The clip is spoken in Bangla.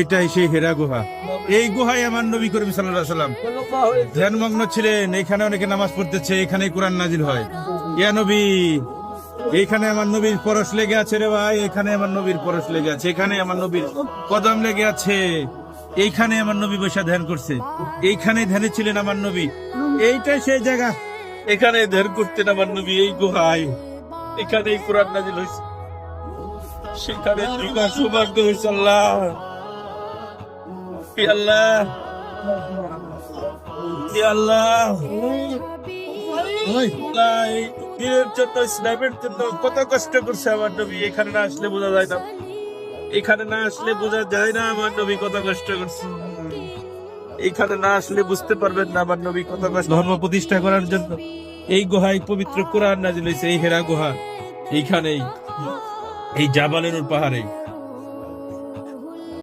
এটাই সেই হেরা গুহা। এই গুহায় আমার নবী করিম সাল্লাল্লাহু আলাইহি ওয়াসাল্লাম ধ্যানমগ্ন ছিলেন। এখানে অনেকে নামাজ পড়তেছে, এখানে কোরআন নাজিল হয়। ইয়া নবী, এইখানে আমার নবীর পরশ লেগে আছে রে ভাই, এখানে আমার নবীর পরশ লেগে আছে, এখানে আমার নবীর কদম লেগে আছে, এইখানে আমার নবী বসে ধ্যান করছে, এইখানে ধ্যানে ছিলেন আমার নবী। এইটাই সেই জায়গা, এখানে ধ্যান করতেন আমার নবী, এই গুহায়। এখানে কোরআন নাজিল হয়েছে, সেখানে দুইবার সৌভাগ্য হয়েছে। আল্লাহ, আল্লাহ, আল্লাহ, কত কষ্ট করছে আমার নবী। এখানে না আসলে বোঝা যায় না, এখানে না আসলে বোঝা যায় না আমার নবী কত কষ্ট করছে। এখানে না আসলে বুঝতে পারবেন না আমার নবী কত কষ্ট। ধর্ম প্রতিষ্ঠা করার জন্য এই গুহায় পবিত্র কোরআন নাজিল হয়েছে, এই হেরা গুহা, এইখানেই, এই জাবালের পাহাড়ে।